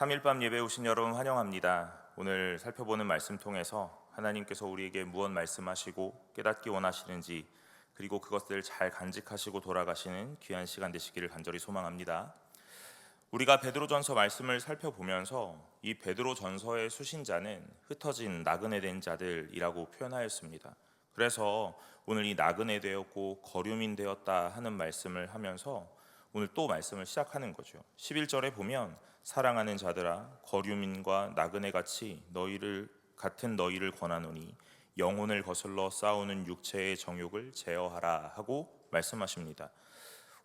3일밤 예배 오신 여러분 환영합니다. 오늘 살펴보는 말씀 통해서 하나님께서 우리에게 무엇 말씀하시고 깨닫기 원하시는지, 그리고 그것들을 잘 간직하시고 돌아가시는 귀한 시간 되시기를 간절히 소망합니다. 우리가 베드로전서 말씀을 살펴보면서 이 베드로전서의 수신자는 흩어진 나그네 된 자들이라고 표현하였습니다. 그래서 오늘 이 나그네 되었고 거류민 되었다 하는 말씀을 하면서 오늘 또 말씀을 시작하는 거죠. 11절에 보면 사랑하는 자들아 거류민과 나그네같이 같은 너희를 권하노니 영혼을 거슬러 싸우는 육체의 정욕을 제어하라 하고 말씀하십니다.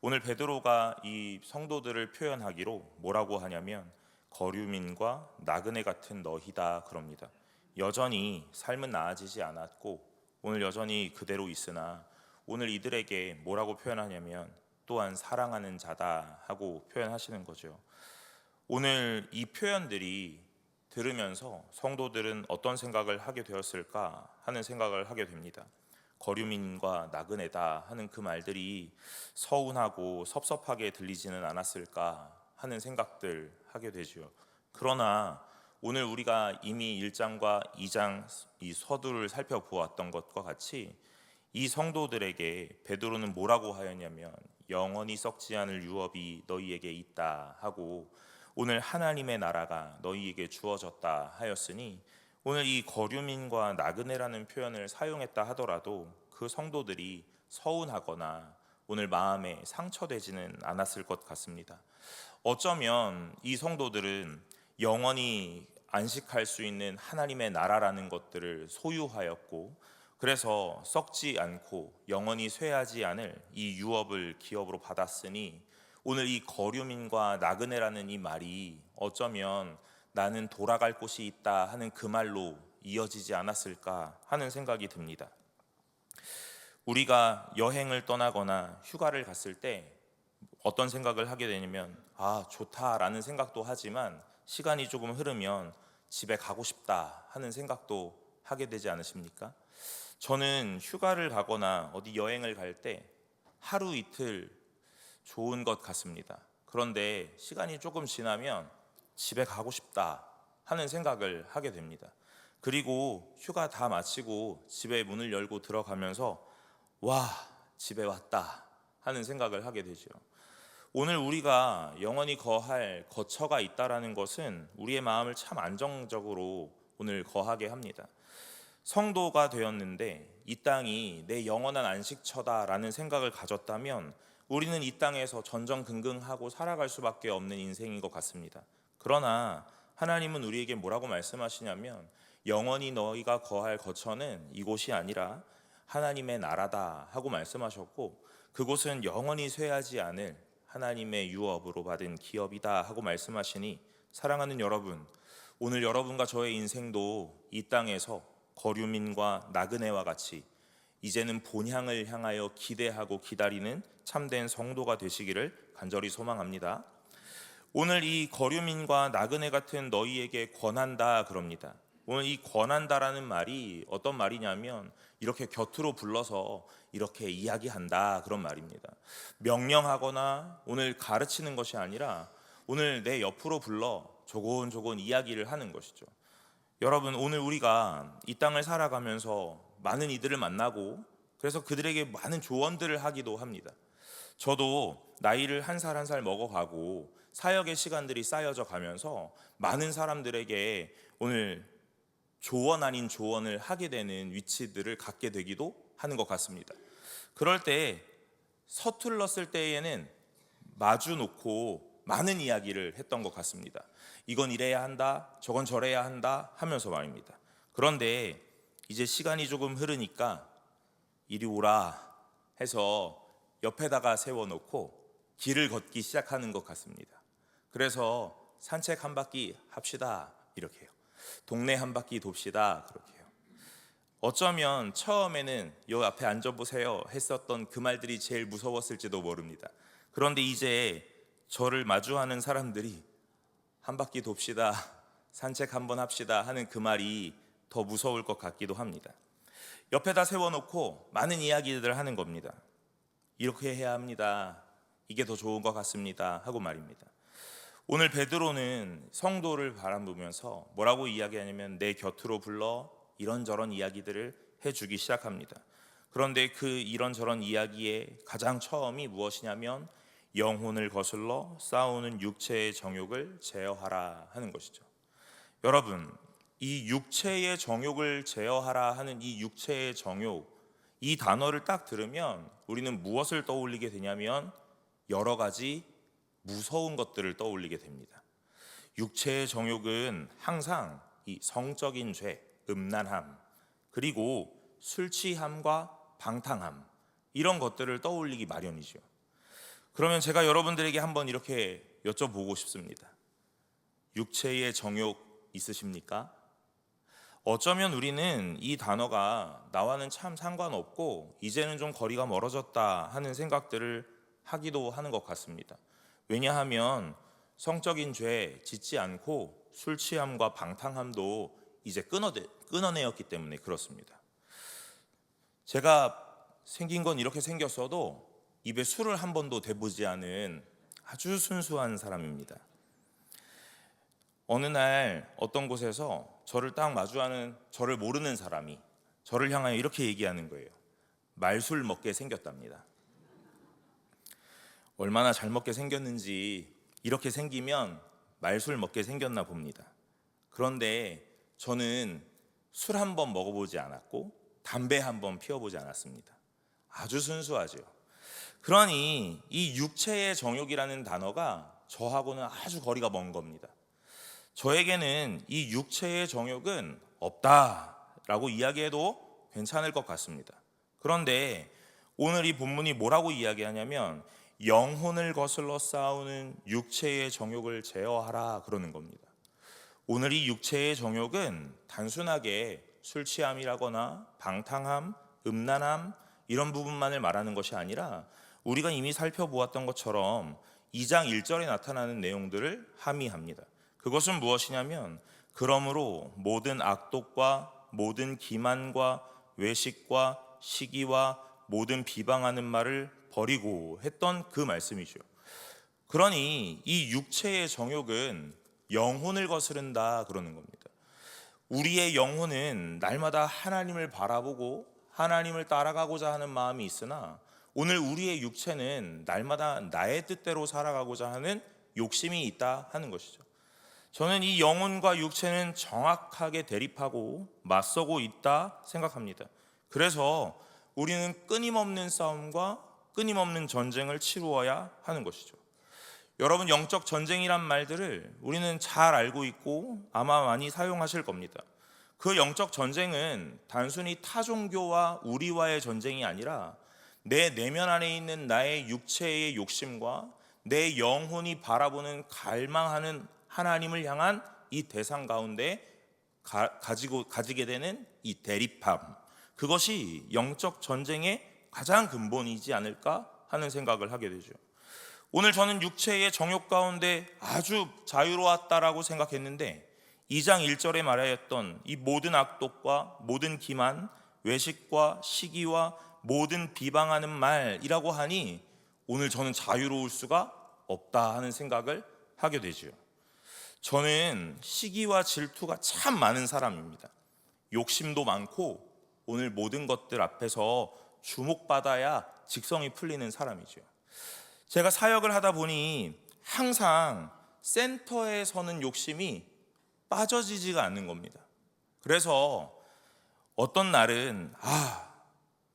오늘 베드로가 이 성도들을 표현하기로 뭐라고 하냐면 거류민과 나그네 같은 너희다 그럽니다. 여전히 삶은 나아지지 않았고 오늘 여전히 그대로 있으나 오늘 이들에게 뭐라고 표현하냐면 또한 사랑하는 자다 하고 표현하시는 거죠. 오늘 이 표현들이 들으면서 성도들은 어떤 생각을 하게 되었을까 하는 생각을 하게 됩니다. 거류민과 나그네다 하는 그 말들이 서운하고 섭섭하게 들리지는 않았을까 하는 생각들 하게 되죠. 그러나 오늘 우리가 이미 1장과 2장 이 서두를 살펴보았던 것과 같이 이 성도들에게 베드로는 뭐라고 하였냐면 영원히 썩지 않을 유업이 너희에게 있다 하고 오늘 하나님의 나라가 너희에게 주어졌다 하였으니 오늘 이 거류민과 나그네라는 표현을 사용했다 하더라도 그 성도들이 서운하거나 오늘 마음에 상처되지는 않았을 것 같습니다. 어쩌면 이 성도들은 영원히 안식할 수 있는 하나님의 나라라는 것들을 소유하였고 그래서 썩지 않고 영원히 쇠하지 않을 이 유업을 기업으로 받았으니 오늘 이 거류민과 나그네라는 이 말이 어쩌면 나는 돌아갈 곳이 있다 하는 그 말로 이어지지 않았을까 하는 생각이 듭니다. 우리가 여행을 떠나거나 휴가를 갔을 때 어떤 생각을 하게 되냐면 좋다라는 생각도 하지만 시간이 조금 흐르면 집에 가고 싶다 하는 생각도 하게 되지 않으십니까? 저는 휴가를 가거나 어디 여행을 갈 때 하루 이틀 좋은 것 같습니다. 그런데 시간이 조금 지나면 집에 가고 싶다 하는 생각을 하게 됩니다. 그리고 휴가 다 마치고 집에 문을 열고 들어가면서 와, 집에 왔다 하는 생각을 하게 되죠. 오늘 우리가 영원히 거할 거처가 있다라는 것은 우리의 마음을 참 안정적으로 오늘 거하게 합니다. 성도가 되었는데 이 땅이 내 영원한 안식처다라는 생각을 가졌다면 우리는 이 땅에서 전전긍긍하고 살아갈 수밖에 없는 인생인 것 같습니다. 그러나 하나님은 우리에게 뭐라고 말씀하시냐면 영원히 너희가 거할 거처는 이곳이 아니라 하나님의 나라다 하고 말씀하셨고 그곳은 영원히 쇠하지 않을 하나님의 유업으로 받은 기업이다 하고 말씀하시니 사랑하는 여러분, 오늘 여러분과 저의 인생도 이 땅에서 거류민과 나그네와 같이 이제는 본향을 향하여 기대하고 기다리는 참된 성도가 되시기를 간절히 소망합니다. 오늘 이 거류민과 나그네 같은 너희에게 권한다 그럽니다. 오늘 이 권한다라는 말이 어떤 말이냐면 이렇게 곁으로 불러서 이렇게 이야기한다 그런 말입니다. 명령하거나 오늘 가르치는 것이 아니라 오늘 내 옆으로 불러 조곤조곤 이야기를 하는 것이죠. 여러분, 오늘 우리가 이 땅을 살아가면서 많은 이들을 만나고 그래서 그들에게 많은 조언들을 하기도 합니다. 저도 나이를 한 살 한 살 먹어가고 사역의 시간들이 쌓여져 가면서 많은 사람들에게 오늘 조언 아닌 조언을 하게 되는 위치들을 갖게 되기도 하는 것 같습니다. 그럴 때 서툴렀을 때에는 마주 놓고 많은 이야기를 했던 것 같습니다. 이건 이래야 한다, 저건 저래야 한다 하면서 말입니다. 그런데 이제 시간이 조금 흐르니까 이리 오라 해서 옆에다가 세워놓고 길을 걷기 시작하는 것 같습니다. 그래서 산책 한 바퀴 합시다 이렇게 해요. 동네 한 바퀴 돕시다 그렇게 해요. 어쩌면 처음에는 요 앞에 앉아보세요 했었던 그 말들이 제일 무서웠을지도 모릅니다. 그런데 이제 저를 마주하는 사람들이 한 바퀴 돕시다, 산책 한번 합시다 하는 그 말이 더 무서울 것 같기도 합니다. 옆에다 세워놓고 많은 이야기들을 하는 겁니다. 이렇게 해야 합니다. 이게 더 좋은 것 같습니다 하고 말입니다. 오늘 베드로는 성도를 바라보면서 뭐라고 이야기하냐면 내 곁으로 불러 이런저런 이야기들을 해주기 시작합니다. 그런데 그 이런저런 이야기의 가장 처음이 무엇이냐면 영혼을 거슬러 싸우는 육체의 정욕을 제어하라 하는 것이죠. 여러분, 이 육체의 정욕을 제어하라 하는 이 육체의 정욕, 이 단어를 딱 들으면 우리는 무엇을 떠올리게 되냐면 여러 가지 무서운 것들을 떠올리게 됩니다. 육체의 정욕은 항상 이 성적인 죄, 음란함, 그리고 술 취함과 방탕함, 이런 것들을 떠올리기 마련이죠. 그러면 제가 여러분들에게 한번 이렇게 여쭤보고 싶습니다. 육체의 정욕 있으십니까? 어쩌면 우리는 이 단어가 나와는 참 상관없고 이제는 좀 거리가 멀어졌다 하는 생각들을 하기도 하는 것 같습니다. 왜냐하면 성적인 죄 짓지 않고 술 취함과 방탕함도 이제 끊어내었기 때문에 그렇습니다. 제가 생긴 건 이렇게 생겼어도 입에 술을 한 번도 대보지 않은 아주 순수한 사람입니다. 어느 날 어떤 곳에서 저를 딱 마주하는 저를 모르는 사람이 저를 향하여 이렇게 얘기하는 거예요. 말술 먹게 생겼답니다. 얼마나 잘 먹게 생겼는지 이렇게 생기면 말술 먹게 생겼나 봅니다. 그런데 저는 술 한 번 먹어보지 않았고 담배 한 번 피워보지 않았습니다. 아주 순수하죠. 그러니 이 육체의 정욕이라는 단어가 저하고는 아주 거리가 먼 겁니다. 저에게는 이 육체의 정욕은 없다라고 이야기해도 괜찮을 것 같습니다. 그런데 오늘 이 본문이 뭐라고 이야기하냐면 영혼을 거슬러 싸우는 육체의 정욕을 제어하라 그러는 겁니다. 오늘 이 육체의 정욕은 단순하게 술 취함이라거나 방탕함, 음란함 이런 부분만을 말하는 것이 아니라 우리가 이미 살펴보았던 것처럼 2장 1절에 나타나는 내용들을 함의합니다. 그것은 무엇이냐면 그러므로 모든 악독과 모든 기만과 외식과 시기와 모든 비방하는 말을 버리고 했던 그 말씀이죠. 그러니 이 육체의 정욕은 영혼을 거스른다 그러는 겁니다. 우리의 영혼은 날마다 하나님을 바라보고 하나님을 따라가고자 하는 마음이 있으나 오늘 우리의 육체는 날마다 나의 뜻대로 살아가고자 하는 욕심이 있다 하는 것이죠. 저는 이 영혼과 육체는 정확하게 대립하고 맞서고 있다 생각합니다. 그래서 우리는 끊임없는 싸움과 끊임없는 전쟁을 치루어야 하는 것이죠. 여러분, 영적 전쟁이란 말들을 우리는 잘 알고 있고 아마 많이 사용하실 겁니다. 그 영적 전쟁은 단순히 타 종교와 우리와의 전쟁이 아니라 내 내면 안에 있는 나의 육체의 욕심과 내 영혼이 바라보는 갈망하는 하나님을 향한 이 대상 가운데 가지게 되는 이 대립함, 그것이 영적 전쟁의 가장 근본이지 않을까 하는 생각을 하게 되죠. 오늘 저는 육체의 정욕 가운데 아주 자유로웠다라고 생각했는데 2장 1절에 말하였던 이 모든 악독과 모든 기만, 외식과 시기와 모든 비방하는 말이라고 하니 오늘 저는 자유로울 수가 없다 하는 생각을 하게 되죠. 저는 시기와 질투가 참 많은 사람입니다. 욕심도 많고 오늘 모든 것들 앞에서 주목받아야 직성이 풀리는 사람이죠. 제가 사역을 하다 보니 항상 센터에 서는 욕심이 빠져지지가 않는 겁니다. 그래서 어떤 날은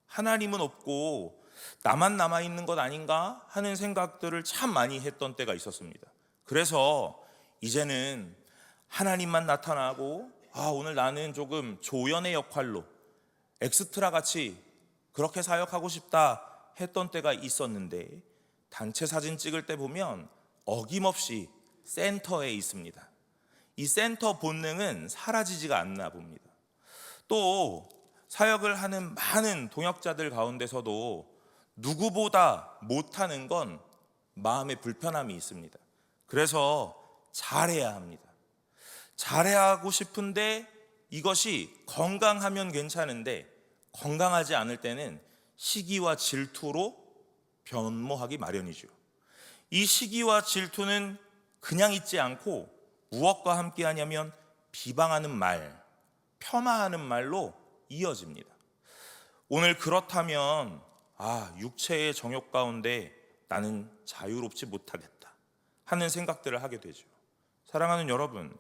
하나님은 없고 나만 남아있는 것 아닌가 하는 생각들을 참 많이 했던 때가 있었습니다. 그래서 이제는 하나님만 나타나고 오늘 나는 조금 조연의 역할로 엑스트라 같이 그렇게 사역하고 싶다 했던 때가 있었는데 단체 사진 찍을 때 보면 어김없이 센터에 있습니다. 이 센터 본능은 사라지지가 않나 봅니다. 또 사역을 하는 많은 동역자들 가운데서도 누구보다 못하는 건 마음의 불편함이 있습니다. 그래서 잘해야 합니다. 잘해야 하고 싶은데 이것이 건강하면 괜찮은데 건강하지 않을 때는 시기와 질투로 변모하기 마련이죠. 이 시기와 질투는 그냥 있지 않고 무엇과 함께 하냐면 비방하는 말, 폄하하는 말로 이어집니다. 오늘 그렇다면 육체의 정욕 가운데 나는 자유롭지 못하겠다 하는 생각들을 하게 되죠. 사랑하는 여러분,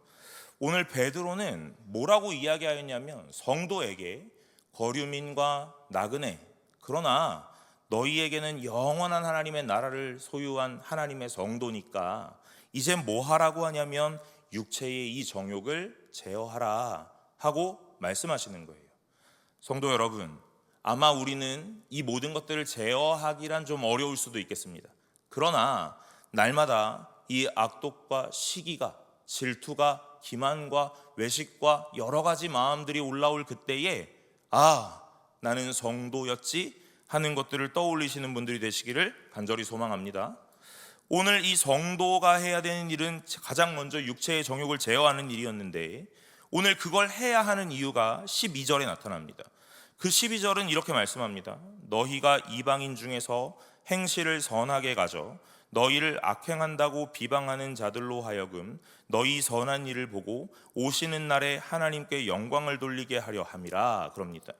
오늘 베드로는 뭐라고 이야기하였냐면 성도에게 거류민과 나그네, 그러나 너희에게는 영원한 하나님의 나라를 소유한 하나님의 성도니까 이제 뭐 하라고 하냐면 육체의 이 정욕을 제어하라 하고 말씀하시는 거예요. 성도 여러분, 아마 우리는 이 모든 것들을 제어하기란 좀 어려울 수도 있겠습니다. 그러나 날마다 이 악독과 시기가, 질투가, 기만과 외식과 여러 가지 마음들이 올라올 그때에 나는 성도였지 하는 것들을 떠올리시는 분들이 되시기를 간절히 소망합니다. 오늘 이 성도가 해야 되는 일은 가장 먼저 육체의 정욕을 제어하는 일이었는데 오늘 그걸 해야 하는 이유가 12절에 나타납니다. 그 12절은 이렇게 말씀합니다. 너희가 이방인 중에서 행실을 선하게 가져 너희를 악행한다고 비방하는 자들로 하여금 너희 선한 일을 보고 오시는 날에 하나님께 영광을 돌리게 하려 함이라 그럽니다.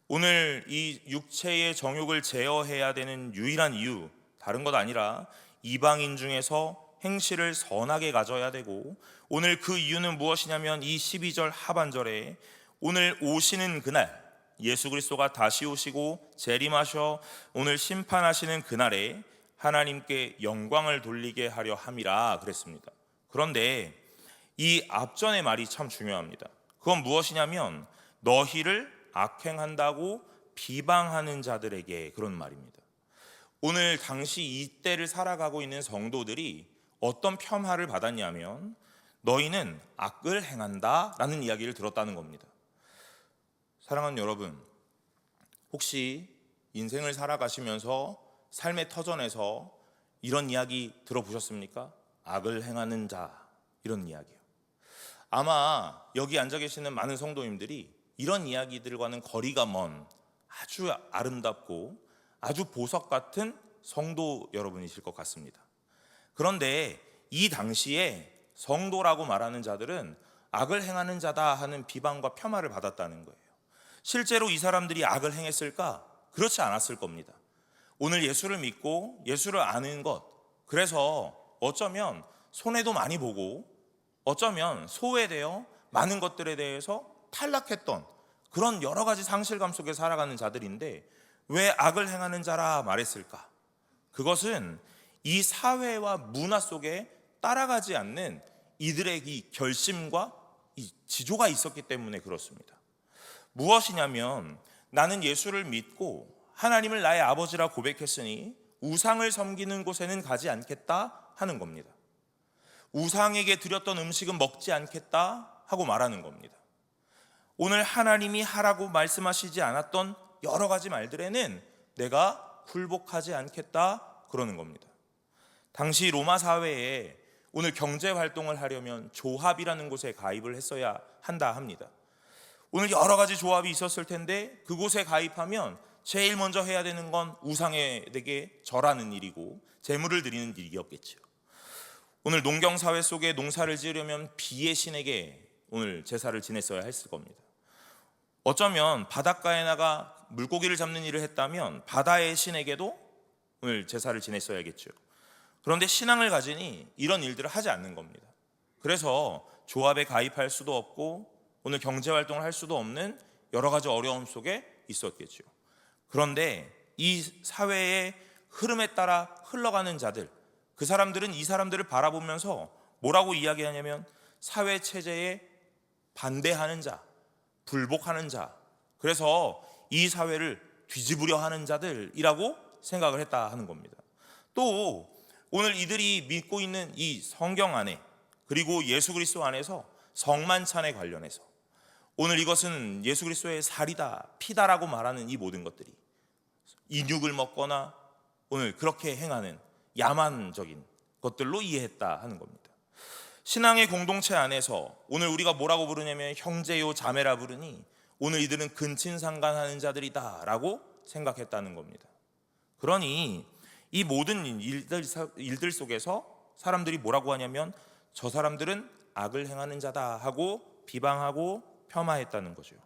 오늘 이 육체의 정욕을 제어해야 되는 유일한 이유, 다른 것 아니라 이방인 중에서 행실을 선하게 가져야 되고, 오늘 그 이유는 무엇이냐면 이 12절 하반절에 오늘 오시는 그날, 예수 그리스도가 다시 오시고 재림하셔 오늘 심판하시는 그날에 하나님께 영광을 돌리게 하려 함이라 그랬습니다. 그런데 이 앞전의 말이 참 중요합니다. 그건 무엇이냐면 너희를 악행한다고 비방하는 자들에게, 그런 말입니다. 오늘 당시 이때를 살아가고 있는 성도들이 어떤 폄하를 받았냐면 너희는 악을 행한다 라는 이야기를 들었다는 겁니다. 사랑하는 여러분, 혹시 인생을 살아가시면서 삶의 터전에서 이런 이야기 들어보셨습니까? 악을 행하는 자, 이런 이야기요. 아마 여기 앉아 계시는 많은 성도님들이 이런 이야기들과는 거리가 먼 아주 아름답고 아주 보석 같은 성도 여러분이실 것 같습니다. 그런데 이 당시에 성도라고 말하는 자들은 악을 행하는 자다 하는 비방과 폄하를 받았다는 거예요. 실제로 이 사람들이 악을 행했을까? 그렇지 않았을 겁니다. 오늘 예수를 믿고 예수를 아는 것, 그래서 어쩌면 손해도 많이 보고 어쩌면 소외되어 많은 것들에 대해서 탈락했던 그런 여러 가지 상실감 속에 살아가는 자들인데 왜 악을 행하는 자라 말했을까? 그것은 이 사회와 문화 속에 따라가지 않는 이들의 이 결심과 이 지조가 있었기 때문에 그렇습니다. 무엇이냐면 나는 예수를 믿고 하나님을 나의 아버지라 고백했으니 우상을 섬기는 곳에는 가지 않겠다 하는 겁니다. 우상에게 드렸던 음식은 먹지 않겠다 하고 말하는 겁니다. 오늘 하나님이 하라고 말씀하시지 않았던 여러 가지 말들에는 내가 굴복하지 않겠다 그러는 겁니다. 당시 로마 사회에 오늘 경제 활동을 하려면 조합이라는 곳에 가입을 했어야 한다 합니다. 오늘 여러 가지 조합이 있었을 텐데 그곳에 가입하면 제일 먼저 해야 되는 건 우상에게 절하는 일이고 제물을 드리는 일이었겠죠. 오늘 농경사회 속에 농사를 지으려면 비의 신에게 오늘 제사를 지냈어야 했을 겁니다. 어쩌면 바닷가에 나가 물고기를 잡는 일을 했다면 바다의 신에게도 오늘 제사를 지냈어야겠죠. 그런데 신앙을 가지니 이런 일들을 하지 않는 겁니다. 그래서 조합에 가입할 수도 없고 오늘 경제활동을 할 수도 없는 여러 가지 어려움 속에 있었겠죠. 그런데 이 사회의 흐름에 따라 흘러가는 자들, 그 사람들은 이 사람들을 바라보면서 뭐라고 이야기하냐면 사회 체제에 반대하는 자, 불복하는 자, 그래서 이 사회를 뒤집으려 하는 자들이라고 생각을 했다 하는 겁니다. 또 오늘 이들이 믿고 있는 이 성경 안에 그리고 예수 그리스도 안에서 성만찬에 관련해서 오늘 이것은 예수 그리스도의 살이다, 피다라고 말하는 이 모든 것들이 인육을 먹거나 오늘 그렇게 행하는 야만적인 것들로 이해했다 하는 겁니다. 신앙의 공동체 안에서 오늘 우리가 뭐라고 부르냐면 형제요 자매라 부르니 오늘 이들은 근친상간하는 자들이다 라고 생각했다는 겁니다. 그러니 이 모든 일들 속에서 사람들이 뭐라고 하냐면 저 사람들은 악을 행하는 자다 하고 비방하고 폄하했다는 거죠.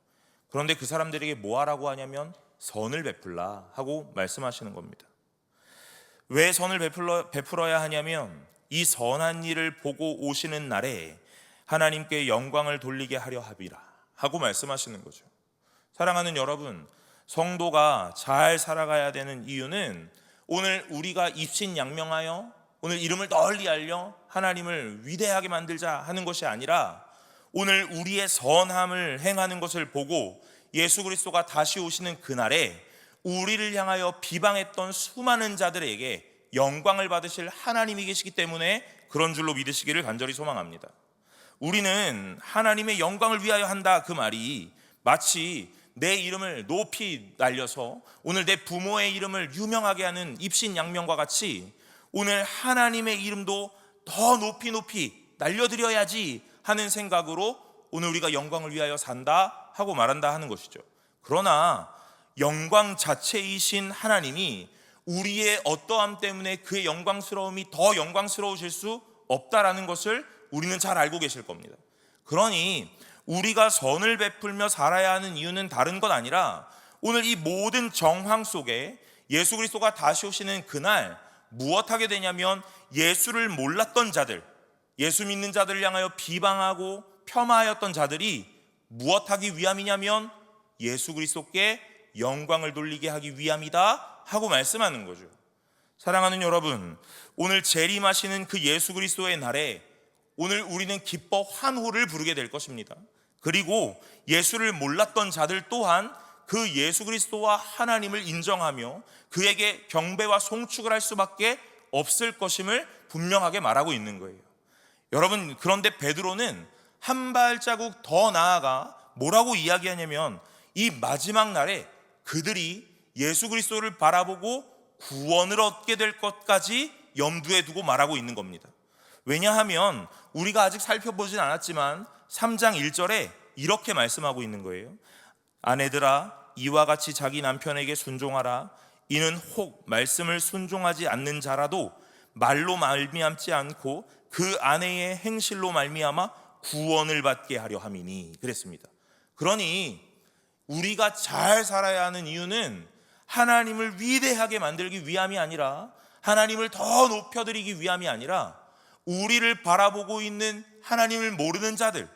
그런데 그 사람들에게 뭐 하라고 하냐면 선을 베풀라 하고 말씀하시는 겁니다. 왜 선을 베풀어야 하냐면 이 선한 일을 보고 오시는 날에 하나님께 영광을 돌리게 하려 함이라 하고 말씀하시는 거죠. 사랑하는 여러분, 성도가 잘 살아가야 되는 이유는 오늘 우리가 입신양명하여 오늘 이름을 널리 알려 하나님을 위대하게 만들자 하는 것이 아니라 오늘 우리의 선함을 행하는 것을 보고 예수 그리스도가 다시 오시는 그날에 우리를 향하여 비방했던 수많은 자들에게 영광을 받으실 하나님이 계시기 때문에 그런 줄로 믿으시기를 간절히 소망합니다. 우리는 하나님의 영광을 위하여 한다 그 말이 마치 내 이름을 높이 날려서 오늘 내 부모의 이름을 유명하게 하는 입신양명과 같이 오늘 하나님의 이름도 더 높이 날려드려야지 하는 생각으로 오늘 우리가 영광을 위하여 산다 하고 말한다 하는 것이죠. 그러나 영광 자체이신 하나님이 우리의 어떠함 때문에 그의 영광스러움이 더 영광스러우실 수 없다라는 것을 우리는 잘 알고 계실 겁니다. 그러니 우리가 선을 베풀며 살아야 하는 이유는 다른 것 아니라 오늘 이 모든 정황 속에 예수 그리스도가 다시 오시는 그날 무엇하게 되냐면 예수를 몰랐던 자들, 예수 믿는 자들을 향하여 비방하고 폄하하였던 자들이 무엇하기 위함이냐면 예수 그리스도께 영광을 돌리게 하기 위함이다 하고 말씀하는 거죠. 사랑하는 여러분, 오늘 재림하시는 그 예수 그리스도의 날에 오늘 우리는 기뻐 환호를 부르게 될 것입니다. 그리고 예수를 몰랐던 자들 또한 그 예수 그리스도와 하나님을 인정하며 그에게 경배와 송축을 할 수밖에 없을 것임을 분명하게 말하고 있는 거예요. 여러분, 그런데 베드로는 한 발자국 더 나아가 뭐라고 이야기하냐면 이 마지막 날에 그들이 예수 그리스도를 바라보고 구원을 얻게 될 것까지 염두에 두고 말하고 있는 겁니다. 왜냐하면 우리가 아직 살펴보진 않았지만 3장 1절에 이렇게 말씀하고 있는 거예요. 아내들아, 이와 같이 자기 남편에게 순종하라. 이는 혹 말씀을 순종하지 않는 자라도 말로 말미암지 않고 그 아내의 행실로 말미암아 구원을 받게 하려 함이니 그랬습니다. 그러니 우리가 잘 살아야 하는 이유는 하나님을 위대하게 만들기 위함이 아니라 하나님을 더 높여드리기 위함이 아니라 우리를 바라보고 있는 하나님을 모르는 자들,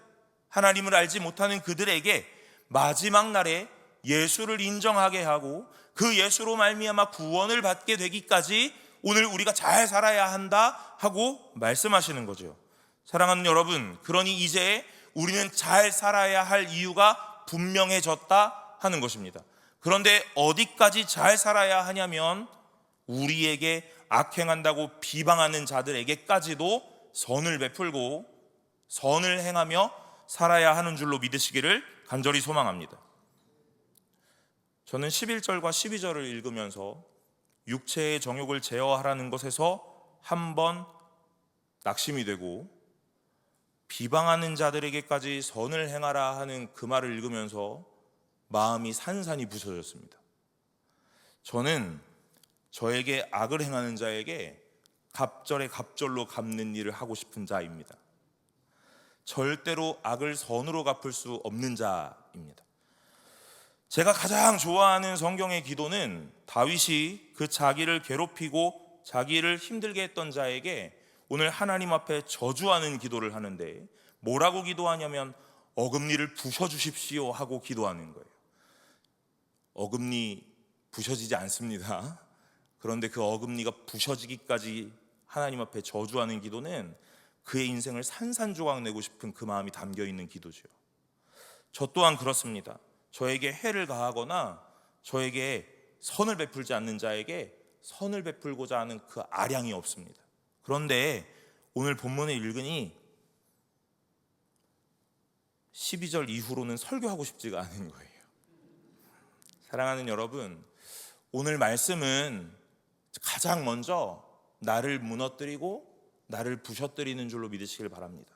하나님을 알지 못하는 그들에게 마지막 날에 예수를 인정하게 하고 그 예수로 말미암아 구원을 받게 되기까지 오늘 우리가 잘 살아야 한다 하고 말씀하시는 거죠. 사랑하는 여러분, 그러니 이제 우리는 잘 살아야 할 이유가 분명해졌다 하는 것입니다. 그런데 어디까지 잘 살아야 하냐면 우리에게 악행한다고 비방하는 자들에게까지도 선을 베풀고 선을 행하며 살아야 하는 줄로 믿으시기를 간절히 소망합니다. 저는 11절과 12절을 읽으면서 육체의 정욕을 제어하라는 것에서 한번 낙심이 되고 비방하는 자들에게까지 선을 행하라 하는 그 말을 읽으면서 마음이 산산이 부서졌습니다. 저는 저에게 악을 행하는 자에게 갑절에 갑절로 갚는 일을 하고 싶은 자입니다. 절대로 악을 선으로 갚을 수 없는 자입니다. 제가 가장 좋아하는 성경의 기도는 다윗이 그 자기를 괴롭히고 자기를 힘들게 했던 자에게 오늘 하나님 앞에 저주하는 기도를 하는데 뭐라고 기도하냐면 어금니를 부셔주십시오 하고 기도하는 거예요. 어금니 부셔지지 않습니다. 그런데 그 어금니가 부셔지기까지 하나님 앞에 저주하는 기도는 그의 인생을 산산조각 내고 싶은 그 마음이 담겨있는 기도죠. 저 또한 그렇습니다. 저에게 해를 가하거나 저에게 선을 베풀지 않는 자에게 선을 베풀고자 하는 그 아량이 없습니다. 그런데 오늘 본문을 읽으니 12절 이후로는 설교하고 싶지가 않은 거예요. 사랑하는 여러분, 오늘 말씀은 가장 먼저 나를 무너뜨리고 나를 부셔뜨리는 줄로 믿으시길 바랍니다.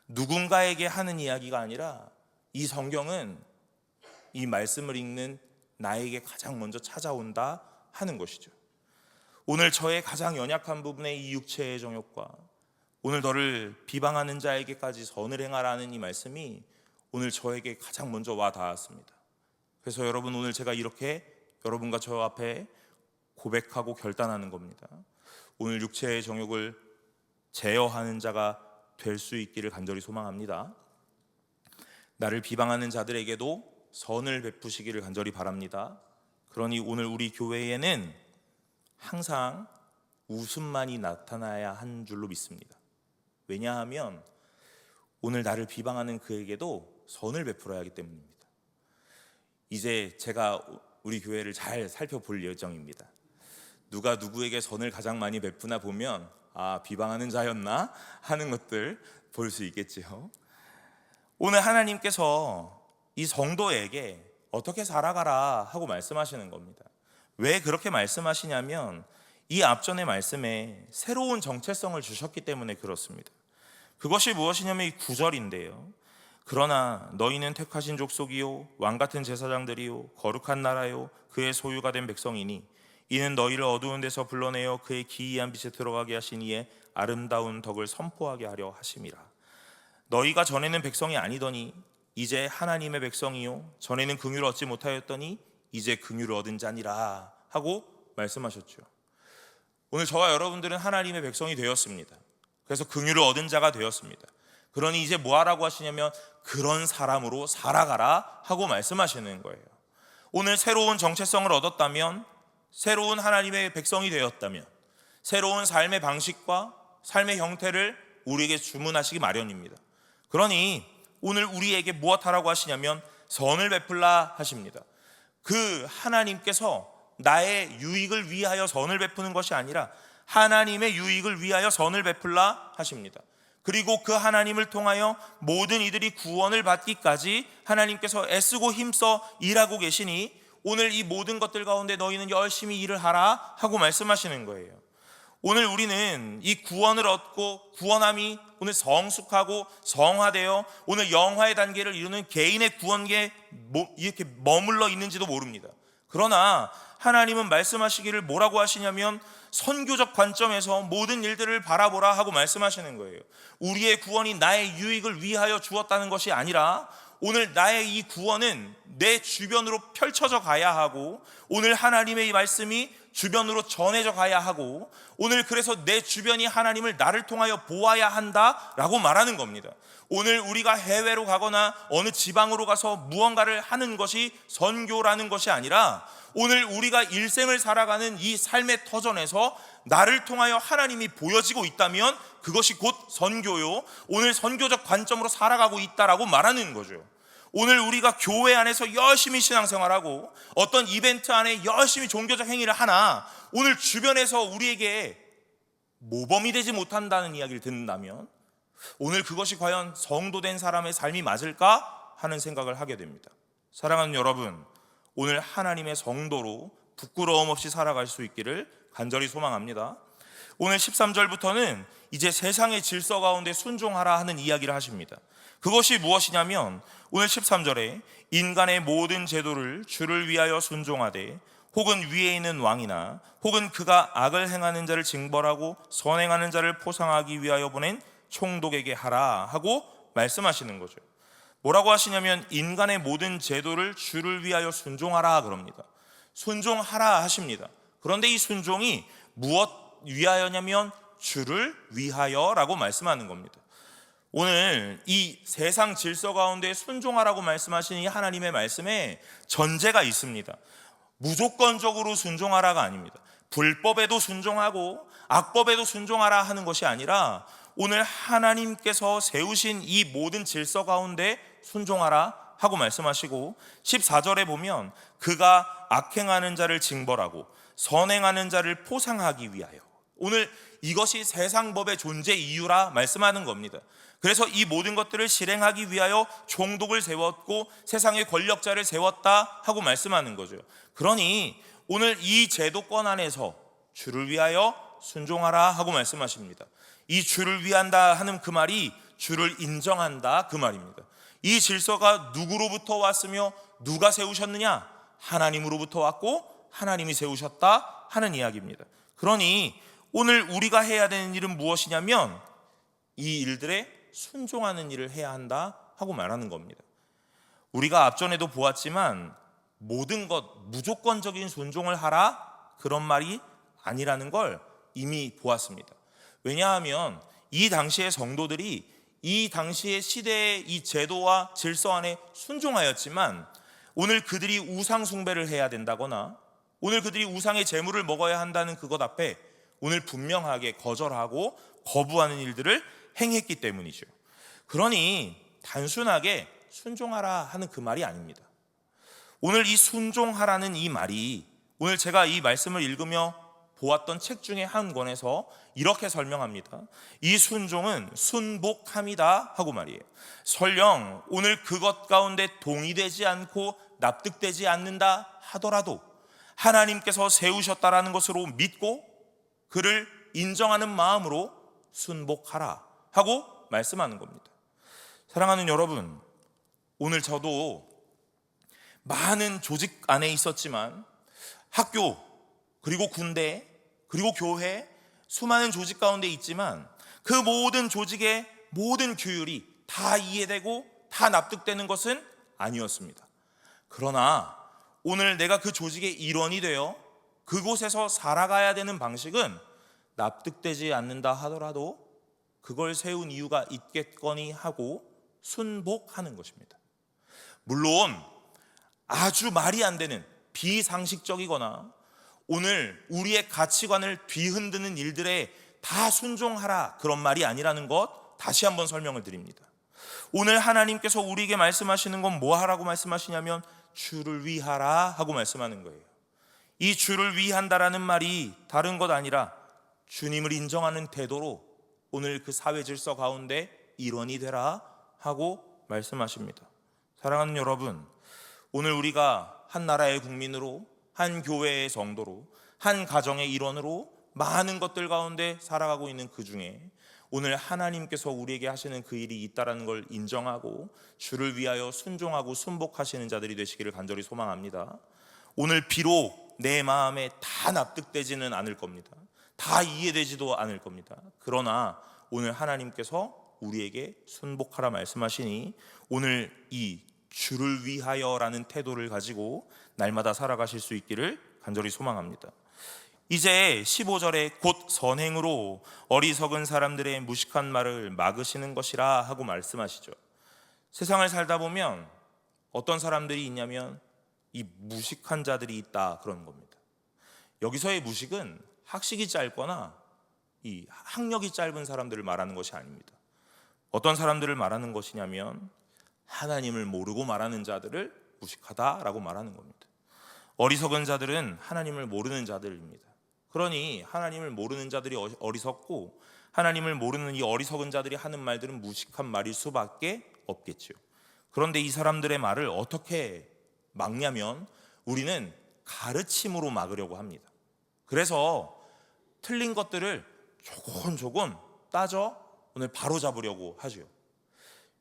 누군가에게 하는 이야기가 아니라 이 성경은 이 말씀을 읽는 나에게 가장 먼저 찾아온다 하는 것이죠. 오늘 저의 가장 연약한 부분의 이 육체의 정욕과 오늘 너를 비방하는 자에게까지 선을 행하라는 이 말씀이 오늘 저에게 가장 먼저 와 닿았습니다. 그래서 여러분, 오늘 제가 이렇게 여러분과 저 앞에 고백하고 결단하는 겁니다. 오늘 육체의 정욕을 제어하는 자가 될 수 있기를 간절히 소망합니다. 나를 비방하는 자들에게도 선을 베푸시기를 간절히 바랍니다. 그러니 오늘 우리 교회에는 항상 웃음만이 나타나야 한 줄로 믿습니다. 왜냐하면 오늘 나를 비방하는 그에게도 선을 베풀어야 하기 때문입니다. 이제 제가 우리 교회를 잘 살펴볼 예정입니다. 누가 누구에게 선을 가장 많이 베푸나 보면 비방하는 자였나 하는 것들 볼 수 있겠지요. 오늘 하나님께서 이 성도에게 어떻게 살아가라 하고 말씀하시는 겁니다. 왜 그렇게 말씀하시냐면 이 앞전의 말씀에 새로운 정체성을 주셨기 때문에 그렇습니다. 그것이 무엇이냐면 이 9절인데요. 그러나 너희는 택하신 족속이요 왕같은 제사장들이요 거룩한 나라요 그의 소유가 된 백성이니 이는 너희를 어두운 데서 불러내어 그의 기이한 빛에 들어가게 하신 이의 아름다운 덕을 선포하게 하려 하심이라. 너희가 전에는 백성이 아니더니 이제 하나님의 백성이요 전에는 긍휼을 얻지 못하였더니 이제 긍휼을 얻은 자니라 하고 말씀하셨죠. 오늘 저와 여러분들은 하나님의 백성이 되었습니다. 그래서 긍휼을 얻은 자가 되었습니다. 그러니 이제 뭐 하라고 하시냐면 그런 사람으로 살아가라 하고 말씀하시는 거예요. 오늘 새로운 정체성을 얻었다면, 새로운 하나님의 백성이 되었다면 새로운 삶의 방식과 삶의 형태를 우리에게 주문하시기 마련입니다. 그러니 오늘 우리에게 무엇하라고 하시냐면 선을 베풀라 하십니다. 그 하나님께서 나의 유익을 위하여 선을 베푸는 것이 아니라 하나님의 유익을 위하여 선을 베풀라 하십니다. 그리고 그 하나님을 통하여 모든 이들이 구원을 받기까지 하나님께서 애쓰고 힘써 일하고 계시니 오늘 이 모든 것들 가운데 너희는 열심히 일을 하라 하고 말씀하시는 거예요. 오늘 우리는 이 구원을 얻고 구원함이 오늘 성숙하고 성화되어 오늘 영화의 단계를 이루는 개인의 구원계에 이렇게 머물러 있는지도 모릅니다. 그러나 하나님은 말씀하시기를 뭐라고 하시냐면 선교적 관점에서 모든 일들을 바라보라 하고 말씀하시는 거예요. 우리의 구원이 나의 유익을 위하여 주었다는 것이 아니라 오늘 나의 이 구원은 내 주변으로 펼쳐져 가야 하고 오늘 하나님의 이 말씀이 주변으로 전해져 가야 하고 오늘 그래서 내 주변이 하나님을 나를 통하여 보아야 한다라고 말하는 겁니다. 오늘 우리가 해외로 가거나 어느 지방으로 가서 무언가를 하는 것이 선교라는 것이 아니라 오늘 우리가 일생을 살아가는 이 삶의 터전에서 나를 통하여 하나님이 보여지고 있다면 그것이 곧 선교요, 오늘 선교적 관점으로 살아가고 있다라고 말하는 거죠. 오늘 우리가 교회 안에서 열심히 신앙생활하고 어떤 이벤트 안에 열심히 종교적 행위를 하나 오늘 주변에서 우리에게 모범이 되지 못한다는 이야기를 듣는다면 오늘 그것이 과연 성도된 사람의 삶이 맞을까 하는 생각을 하게 됩니다. 사랑하는 여러분, 오늘 하나님의 성도로 부끄러움 없이 살아갈 수 있기를 간절히 소망합니다. 오늘 13절부터는 이제 세상의 질서 가운데 순종하라 하는 이야기를 하십니다. 그것이 무엇이냐면 오늘 13절에 인간의 모든 제도를 주를 위하여 순종하되 혹은 위에 있는 왕이나 혹은 그가 악을 행하는 자를 징벌하고 선행하는 자를 포상하기 위하여 보낸 총독에게 하라 하고 말씀하시는 거죠. 뭐라고 하시냐면 인간의 모든 제도를 주를 위하여 순종하라 그럽니다. 순종하라 하십니다. 그런데 이 순종이 무엇 위하여냐면 주를 위하여라고 말씀하는 겁니다. 오늘 이 세상 질서 가운데 순종하라고 말씀하시는 이 하나님의 말씀에 전제가 있습니다. 무조건적으로 순종하라가 아닙니다. 불법에도 순종하고 악법에도 순종하라 하는 것이 아니라 오늘 하나님께서 세우신 이 모든 질서 가운데 순종하라 하고 말씀하시고 14절에 보면 그가 악행하는 자를 징벌하고 선행하는 자를 포상하기 위하여, 오늘 이것이 세상 법의 존재 이유라 말씀하는 겁니다. 그래서 이 모든 것들을 실행하기 위하여 총독을 세웠고 세상의 권력자를 세웠다 하고 말씀하는 거죠. 그러니 오늘 이 제도권 안에서 주를 위하여 순종하라 하고 말씀하십니다. 이 주를 위한다 하는 그 말이 주를 인정한다 그 말입니다. 이 질서가 누구로부터 왔으며 누가 세우셨느냐? 하나님으로부터 왔고 하나님이 세우셨다 하는 이야기입니다. 그러니 오늘 우리가 해야 되는 일은 무엇이냐면 이 일들에 순종하는 일을 해야 한다 하고 말하는 겁니다. 우리가 앞전에도 보았지만 모든 것 무조건적인 순종을 하라 그런 말이 아니라는 걸 이미 보았습니다. 왜냐하면 이 당시의 성도들이 이 당시의 시대의 이 제도와 질서 안에 순종하였지만 오늘 그들이 우상 숭배를 해야 된다거나 오늘 그들이 우상의 제물을 먹어야 한다는 그것 앞에 오늘 분명하게 거절하고 거부하는 일들을 행했기 때문이죠. 그러니 단순하게 순종하라 하는 그 말이 아닙니다. 오늘 이 순종하라는 이 말이 오늘 제가 이 말씀을 읽으며 보았던 책 중에 한 권에서 이렇게 설명합니다. 이 순종은 순복함이다 하고 말이에요. 설령 오늘 그것 가운데 동의되지 않고 납득되지 않는다 하더라도 하나님께서 세우셨다라는 것으로 믿고 그를 인정하는 마음으로 순복하라 하고 말씀하는 겁니다. 사랑하는 여러분, 오늘 저도 많은 조직 안에 있었지만 학교 그리고 군대 그리고 교회 수많은 조직 가운데 있지만 그 모든 조직의 모든 규율이 다 이해되고 다 납득되는 것은 아니었습니다. 그러나 오늘 내가 그 조직의 일원이 되어 그곳에서 살아가야 되는 방식은 납득되지 않는다 하더라도 그걸 세운 이유가 있겠거니 하고 순복하는 것입니다. 물론 아주 말이 안 되는 비상식적이거나 오늘 우리의 가치관을 뒤흔드는 일들에 다 순종하라 그런 말이 아니라는 것 다시 한번 설명을 드립니다. 오늘 하나님께서 우리에게 말씀하시는 건 뭐 하라고 말씀하시냐면 주를 위하라 하고 말씀하는 거예요. 이 주를 위한다라는 말이 다른 것 아니라 주님을 인정하는 태도로 오늘 그 사회 질서 가운데 일원이 되라 하고 말씀하십니다. 사랑하는 여러분, 오늘 우리가 한 나라의 국민으로 한 교회의 성도로 한 가정의 일원으로 많은 것들 가운데 살아가고 있는 그 중에 오늘 하나님께서 우리에게 하시는 그 일이 있다는 걸 인정하고 주를 위하여 순종하고 순복하시는 자들이 되시기를 간절히 소망합니다. 오늘 비록 내 마음에 다 납득되지는 않을 겁니다. 다 이해되지도 않을 겁니다. 그러나 오늘 하나님께서 우리에게 순복하라 말씀하시니 오늘 이 주를 위하여라는 태도를 가지고 날마다 살아가실 수 있기를 간절히 소망합니다. 이제 15절에 곧 선행으로 어리석은 사람들의 무식한 말을 막으시는 것이라 하고 말씀하시죠. 세상을 살다 보면 어떤 사람들이 있냐면 이 무식한 자들이 있다 그런 겁니다. 여기서의 무식은 학식이 짧거나 이 학력이 짧은 사람들을 말하는 것이 아닙니다. 어떤 사람들을 말하는 것이냐면 하나님을 모르고 말하는 자들을 무식하다라고 말하는 겁니다. 어리석은 자들은 하나님을 모르는 자들입니다. 그러니 하나님을 모르는 자들이 어리석고 하나님을 모르는 이 어리석은 자들이 하는 말들은 무식한 말일 수밖에 없겠죠. 그런데 이 사람들의 말을 어떻게 막냐면 우리는 가르침으로 막으려고 합니다. 그래서 틀린 것들을 조곤조곤 따져 오늘 바로 잡으려고 하죠.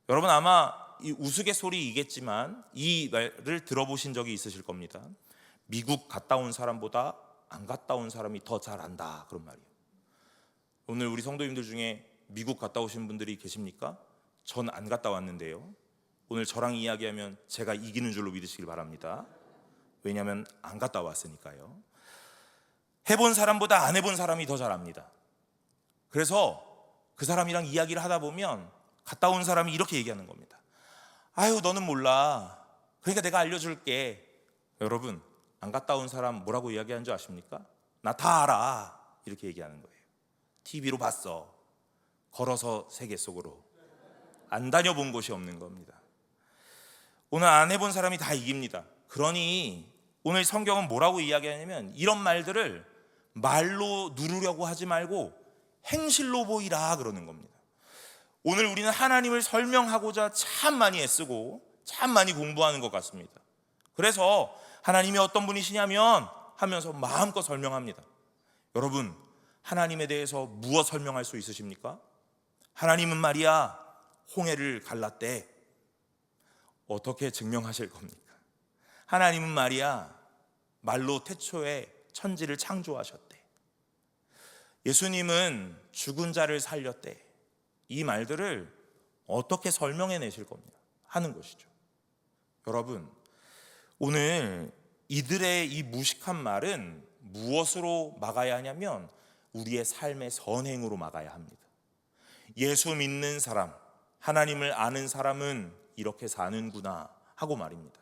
여러분 아마 이 우스갯소리이겠지만 이 말을 들어보신 적이 있으실 겁니다. 미국 갔다 온 사람보다 안 갔다 온 사람이 더 잘한다 그런 말이에요. 오늘 우리 성도님들 중에 미국 갔다 오신 분들이 계십니까? 전 안 갔다 왔는데요. 오늘 저랑 이야기하면 제가 이기는 줄로 믿으시길 바랍니다. 왜냐하면 안 갔다 왔으니까요. 해본 사람보다 안 해본 사람이 더 잘합니다. 그래서 그 사람이랑 이야기를 하다 보면 갔다 온 사람이 이렇게 얘기하는 겁니다. 아유 너는 몰라. 그러니까 내가 알려줄게. 여러분 안 갔다 온 사람 뭐라고 이야기하는 줄 아십니까? 나 다 알아 이렇게 얘기하는 거예요. TV로 봤어. 걸어서 세계 속으로. 안 다녀본 곳이 없는 겁니다. 오늘 안 해본 사람이 다 이깁니다. 그러니 오늘 성경은 뭐라고 이야기하냐면 이런 말들을 말로 누르려고 하지 말고 행실로 보이라 그러는 겁니다. 오늘 우리는 하나님을 설명하고자 참 많이 애쓰고 참 많이 공부하는 것 같습니다. 그래서 하나님이 어떤 분이시냐면 하면서 마음껏 설명합니다. 여러분 하나님에 대해서 무엇 설명할 수 있으십니까? 하나님은 말이야 홍해를 갈랐대. 어떻게 증명하실 겁니까? 하나님은 말이야 말로 태초에 천지를 창조하셨대. 예수님은 죽은 자를 살렸대. 이 말들을 어떻게 설명해 내실 겁니다 하는 것이죠. 여러분, 오늘 이들의 이 무식한 말은 무엇으로 막아야 하냐면 우리의 삶의 선행으로 막아야 합니다. 예수 믿는 사람, 하나님을 아는 사람은 이렇게 사는구나 하고 말입니다.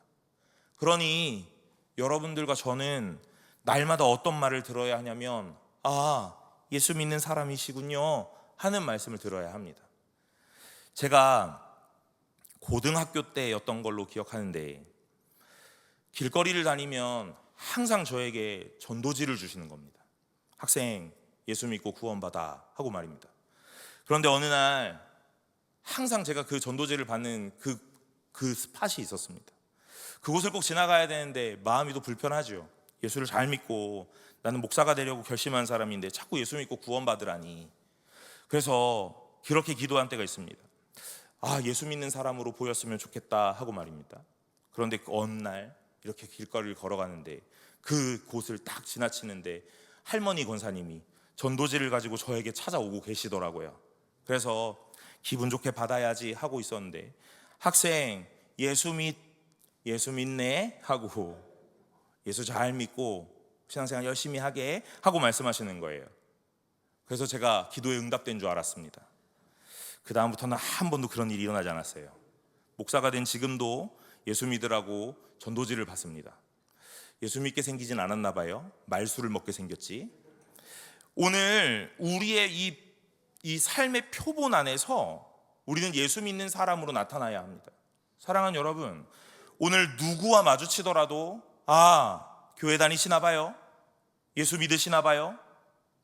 그러니 여러분들과 저는 날마다 어떤 말을 들어야 하냐면 예수 믿는 사람이시군요 하는 말씀을 들어야 합니다. 제가 고등학교 때였던 걸로 기억하는데 길거리를 다니면 항상 저에게 전도지를 주시는 겁니다. 학생, 예수 믿고 구원받아 하고 말입니다. 그런데 어느 날 항상 제가 그 전도지를 받는 그 스팟이 있었습니다. 그곳을 꼭 지나가야 되는데 마음이 또 불편하죠. 예수를 잘 믿고 나는 목사가 되려고 결심한 사람인데 자꾸 예수 믿고 구원받으라니. 그래서 그렇게 기도한 때가 있습니다. 예수 믿는 사람으로 보였으면 좋겠다 하고 말입니다. 그런데 어느 날 이렇게 길거리를 걸어가는데 그 곳을 딱 지나치는데 할머니 권사님이 전도지를 가지고 저에게 찾아오고 계시더라고요. 그래서 기분 좋게 받아야지 하고 있었는데 학생, 예수 믿네 하고 예수 잘 믿고 신앙생활 열심히 하게 하고 말씀하시는 거예요. 그래서 제가 기도에 응답된 줄 알았습니다. 그 다음부터는 한 번도 그런 일이 일어나지 않았어요. 목사가 된 지금도 예수 믿으라고 전도지를 받습니다. 예수 믿게 생기진 않았나 봐요. 말수를 먹게 생겼지. 오늘 우리의 이 삶의 표본 안에서 우리는 예수 믿는 사람으로 나타나야 합니다. 사랑하는 여러분, 오늘 누구와 마주치더라도 교회 다니시나 봐요? 예수 믿으시나 봐요?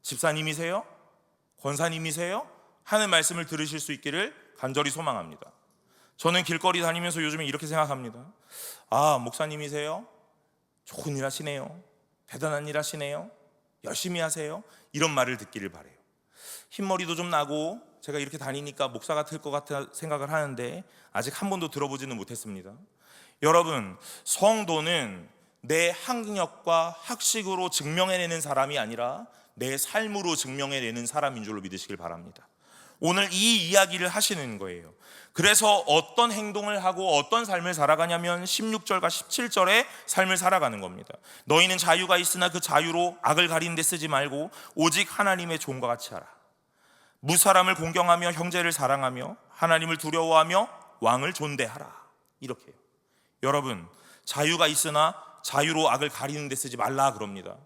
집사님이세요? 권사님이세요? 하는 말씀을 들으실 수 있기를 간절히 소망합니다. 저는 길거리 다니면서 요즘에 이렇게 생각합니다. 목사님이세요? 좋은 일 하시네요. 대단한 일 하시네요. 열심히 하세요. 이런 말을 듣기를 바라요. 흰머리도 좀 나고 제가 이렇게 다니니까 목사 같을 것 같아 생각을 하는데 아직 한 번도 들어보지는 못했습니다. 여러분, 성도는 내 학력과 학식으로 증명해내는 사람이 아니라 내 삶으로 증명해내는 사람인 줄로 믿으시길 바랍니다. 오늘 이 이야기를 하시는 거예요. 그래서 어떤 행동을 하고 어떤 삶을 살아가냐면 16절과 17절의 삶을 살아가는 겁니다. 너희는 자유가 있으나 그 자유로 악을 가리는 데 쓰지 말고 오직 하나님의 종과 같이 하라. 무사람을 공경하며 형제를 사랑하며 하나님을 두려워하며 왕을 존대하라. 이렇게요. 여러분, 자유가 있으나 자유로 악을 가리는 데 쓰지 말라 그럽니다.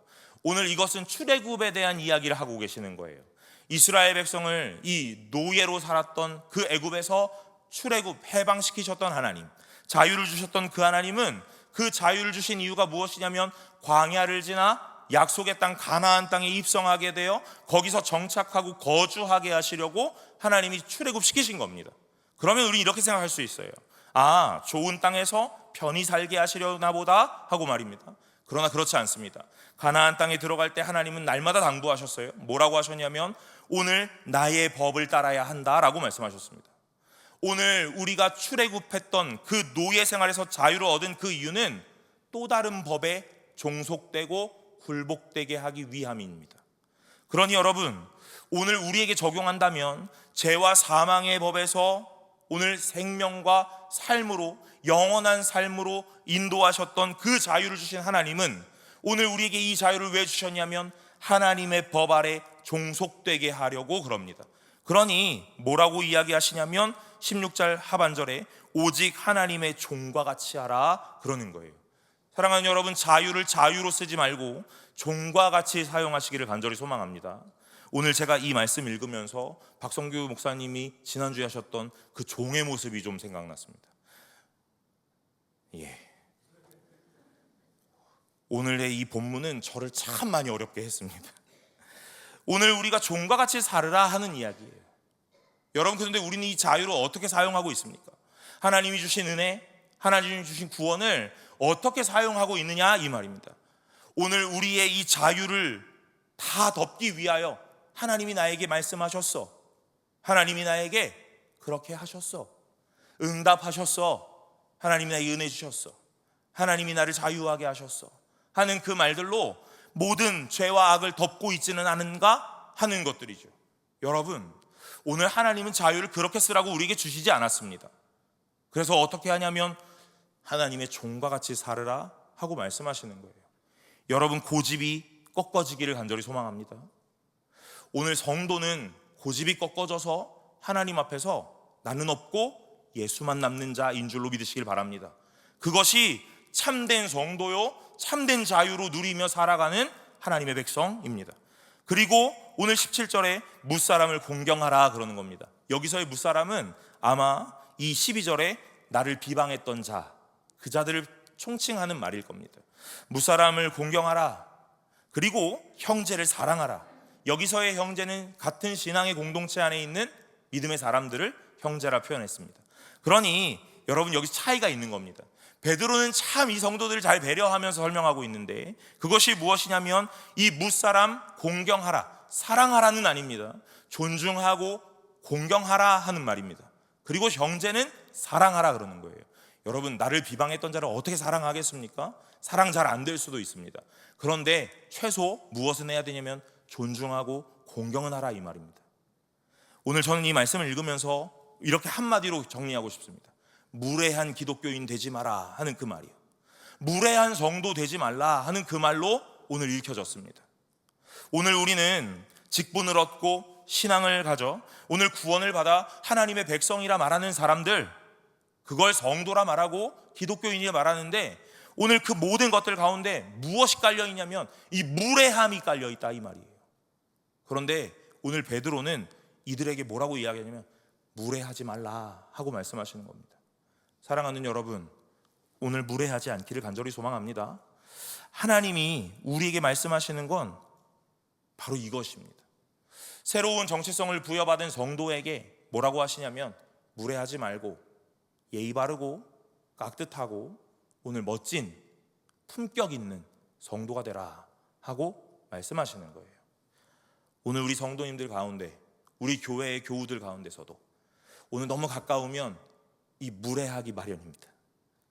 오늘 이것은 출애굽에 대한 이야기를 하고 계시는 거예요. 이스라엘 백성을 이 노예로 살았던 그 애굽에서 출애굽 해방시키셨던 하나님, 자유를 주셨던 그 하나님은 그 자유를 주신 이유가 무엇이냐면 광야를 지나 약속의 땅 가나안 땅에 입성하게 되어 거기서 정착하고 거주하게 하시려고 하나님이 출애굽시키신 겁니다. 그러면 우리 이렇게 생각할 수 있어요. 좋은 땅에서 편히 살게 하시려나 보다 하고 말입니다. 그러나 그렇지 않습니다. 가나안 땅에 들어갈 때 하나님은 날마다 당부하셨어요. 뭐라고 하셨냐면 오늘 나의 법을 따라야 한다라고 말씀하셨습니다. 오늘 우리가 출애굽했던 그 노예 생활에서 자유를 얻은 그 이유는 또 다른 법에 종속되고 굴복되게 하기 위함입니다. 그러니 여러분, 오늘 우리에게 적용한다면 죄와 사망의 법에서 오늘 생명과 삶으로, 영원한 삶으로 인도하셨던 그 자유를 주신 하나님은 오늘 우리에게 이 자유를 왜 주셨냐면 하나님의 법 아래 종속되게 하려고 그럽니다. 그러니 뭐라고 이야기하시냐면 16절 하반절에 오직 하나님의 종과 같이 하라 그러는 거예요. 사랑하는 여러분, 자유를 자유로 쓰지 말고 종과 같이 사용하시기를 간절히 소망합니다. 오늘 제가 이 말씀 읽으면서 박성규 목사님이 지난주에 하셨던 그 종의 모습이 좀 생각났습니다. 오늘의 이 본문은 저를 참 많이 어렵게 했습니다. 오늘 우리가 종과 같이 살으라 하는 이야기예요. 여러분, 그런데 우리는 이 자유를 어떻게 사용하고 있습니까? 하나님이 주신 은혜, 하나님이 주신 구원을 어떻게 사용하고 있느냐 이 말입니다. 오늘 우리의 이 자유를 다 덮기 위하여 하나님이 나에게 말씀하셨어. 하나님이 나에게 그렇게 하셨어. 응답하셨어. 하나님이 나에게 은혜 주셨어. 하나님이 나를 자유하게 하셨어 하는 그 말들로 모든 죄와 악을 덮고 있지는 않은가? 하는 것들이죠. 여러분, 오늘 하나님은 자유를 그렇게 쓰라고 우리에게 주시지 않았습니다. 그래서 어떻게 하냐면 하나님의 종과 같이 살으라 하고 말씀하시는 거예요. 여러분, 고집이 꺾어지기를 간절히 소망합니다. 오늘 성도는 고집이 꺾어져서 하나님 앞에서 나는 없고 예수만 남는 자인 줄로 믿으시길 바랍니다. 그것이 참된 성도요, 참된 자유로 누리며 살아가는 하나님의 백성입니다. 그리고 오늘 17절에 무사람을 공경하라 그러는 겁니다. 여기서의 무사람은 아마 이 12절에 나를 비방했던 자, 그 자들을 총칭하는 말일 겁니다. 무사람을 공경하라, 그리고 형제를 사랑하라. 여기서의 형제는 같은 신앙의 공동체 안에 있는 믿음의 사람들을 형제라 표현했습니다. 그러니 여러분, 여기 차이가 있는 겁니다. 베드로는 참 이 성도들을 잘 배려하면서 설명하고 있는데, 그것이 무엇이냐면 이 무사람 공경하라, 사랑하라는 아닙니다. 존중하고 공경하라 하는 말입니다. 그리고 형제는 사랑하라 그러는 거예요. 여러분, 나를 비방했던 자를 어떻게 사랑하겠습니까? 사랑 잘 안 될 수도 있습니다. 그런데 최소 무엇은 해야 되냐면 존중하고 공경은 하라, 이 말입니다. 오늘 저는 이 말씀을 읽으면서 이렇게 한마디로 정리하고 싶습니다. 무례한 기독교인 되지 마라 하는 그 말이요, 무례한 성도 되지 말라 하는 그 말로 오늘 읽혀졌습니다. 오늘 우리는 직분을 얻고 신앙을 가져 오늘 구원을 받아 하나님의 백성이라 말하는 사람들, 그걸 성도라 말하고 기독교인이라 말하는데, 오늘 그 모든 것들 가운데 무엇이 깔려있냐면 이 무례함이 깔려있다, 이 말이에요. 그런데 오늘 베드로는 이들에게 뭐라고 이야기하냐면 무례하지 말라 하고 말씀하시는 겁니다. 사랑하는 여러분, 오늘 무례하지 않기를 간절히 소망합니다. 하나님이 우리에게 말씀하시는 건 바로 이것입니다. 새로운 정체성을 부여받은 성도에게 뭐라고 하시냐면 무례하지 말고 예의 바르고 깍듯하고 오늘 멋진 품격 있는 성도가 되라 하고 말씀하시는 거예요. 오늘 우리 성도님들 가운데, 우리 교회의 교우들 가운데서도 오늘 너무 가까우면 이 무례하기 마련입니다.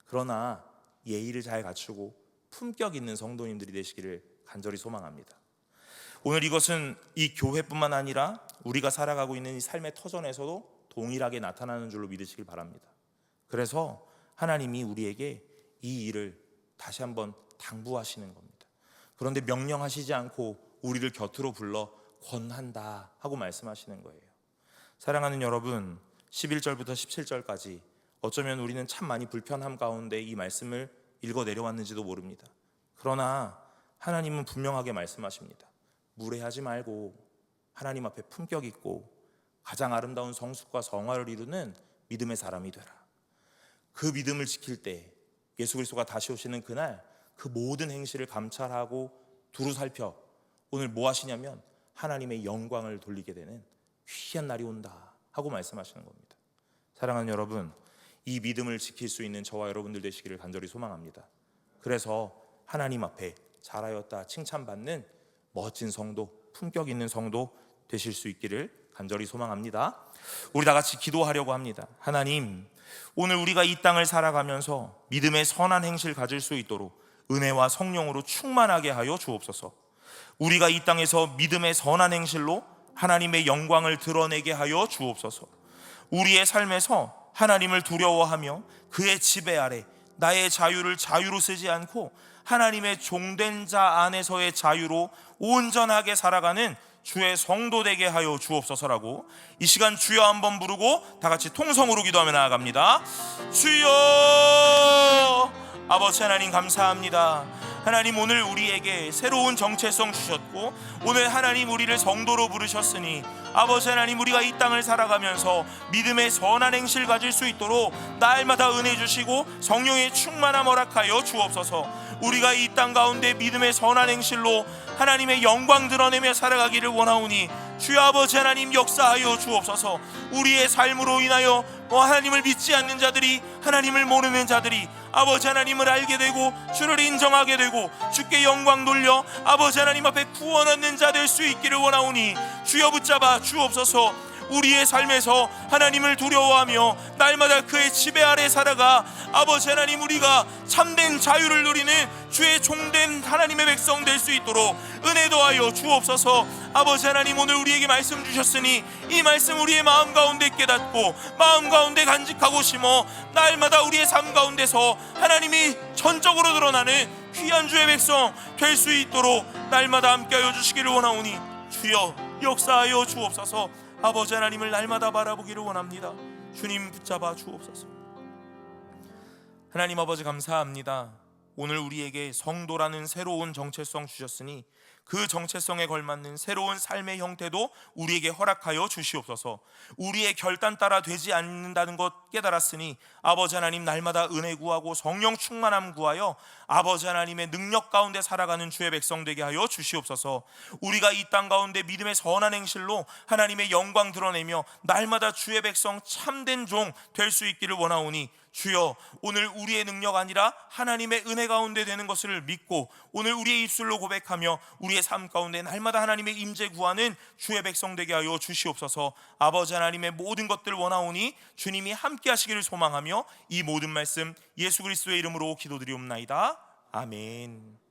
그러나 예의를 잘 갖추고 품격 있는 성도님들이 되시기를 간절히 소망합니다. 오늘 이것은 이 교회뿐만 아니라 우리가 살아가고 있는 이 삶의 터전에서도 동일하게 나타나는 줄로 믿으시길 바랍니다. 그래서 하나님이 우리에게 이 일을 다시 한번 당부하시는 겁니다. 그런데 명령하시지 않고 우리를 곁으로 불러 권한다 하고 말씀하시는 거예요. 사랑하는 여러분, 11절부터 17절까지 어쩌면 우리는 참 많이 불편함 가운데 이 말씀을 읽어 내려왔는지도 모릅니다. 그러나 하나님은 분명하게 말씀하십니다. 무례하지 말고 하나님 앞에 품격 있고 가장 아름다운 성숙과 성화를 이루는 믿음의 사람이 되라. 그 믿음을 지킬 때 예수 그리스도가 다시 오시는 그날 그 모든 행실을 감찰하고 두루 살펴 오늘 뭐 하시냐면 하나님의 영광을 돌리게 되는 귀한 날이 온다 하고 말씀하시는 겁니다. 사랑하는 여러분, 이 믿음을 지킬 수 있는 저와 여러분들 되시기를 간절히 소망합니다. 그래서 하나님 앞에 잘하였다 칭찬받는 멋진 성도, 품격 있는 성도 되실 수 있기를 간절히 소망합니다. 우리 다 같이 기도하려고 합니다. 하나님, 오늘 우리가 이 땅을 살아가면서 믿음의 선한 행실 가질 수 있도록 은혜와 성령으로 충만하게 하여 주옵소서. 우리가 이 땅에서 믿음의 선한 행실로 하나님의 영광을 드러내게 하여 주옵소서. 우리의 삶에서 하나님을 두려워하며 그의 지배 아래 나의 자유를 자유로 쓰지 않고 하나님의 종된 자 안에서의 자유로 온전하게 살아가는 주의 성도 되게 하여 주옵소서라고 이 시간 주여 한번 부르고 다 같이 통성으로 기도하며 나아갑니다. 주여! 아버지 하나님 감사합니다. 하나님, 오늘 우리에게 새로운 정체성 주셨고 오늘 하나님 우리를 성도로 부르셨으니 아버지 하나님, 우리가 이 땅을 살아가면서 믿음의 선한 행실 가질 수 있도록 날마다 은혜 주시고 성령의 충만함 허락하여 주옵소서. 우리가 이 땅 가운데 믿음의 선한 행실로 하나님의 영광 드러내며 살아가기를 원하오니 주여 아버지 하나님 역사하여 주옵소서. 우리의 삶으로 인하여 하나님을 믿지 않는 자들이, 하나님을 모르는 자들이 아버지 하나님을 알게 되고 주를 인정하게 되고 주께 영광 돌려 아버지 하나님 앞에 구원 얻는 자 될 수 있기를 원하오니 주여 붙잡아 주옵소서. 우리의 삶에서 하나님을 두려워하며 날마다 그의 지배 아래 살아가 아버지 하나님, 우리가 참된 자유를 누리는 주의 종된 하나님의 백성 될 수 있도록 은혜 더하여 주옵소서. 아버지 하나님, 오늘 우리에게 말씀 주셨으니 이 말씀 우리의 마음 가운데 깨닫고 마음 가운데 간직하고 심어 날마다 우리의 삶 가운데서 하나님이 전적으로 드러나는 귀한 주의 백성 될 수 있도록 날마다 함께하여 주시기를 원하오니 주여 역사하여 주옵소서. 아버지 하나님을 날마다 바라보기를 원합니다. 주님 붙잡아 주옵소서. 하나님 아버지, 감사합니다. 오늘 우리에게 성도라는 새로운 정체성 주셨으니 그 정체성에 걸맞는 새로운 삶의 형태도 우리에게 허락하여 주시옵소서. 우리의 결단 따라 되지 않는다는 것 깨달았으니 아버지 하나님, 날마다 은혜 구하고 성령 충만함 구하여 아버지 하나님의 능력 가운데 살아가는 주의 백성 되게 하여 주시옵소서. 우리가 이 땅 가운데 믿음의 선한 행실로 하나님의 영광 드러내며 날마다 주의 백성 참된 종 될 수 있기를 원하오니 주여, 오늘 우리의 능력 아니라 하나님의 은혜 가운데 되는 것을 믿고 오늘 우리의 입술로 고백하며 우리의 삶 가운데 날마다 하나님의 임재 구하는 주의 백성 되게 하여 주시옵소서. 아버지 하나님의 모든 것들 원하오니 주님이 함께 하시기를 소망하며 이 모든 말씀 예수 그리스도의 이름으로 기도드리옵나이다. 아멘.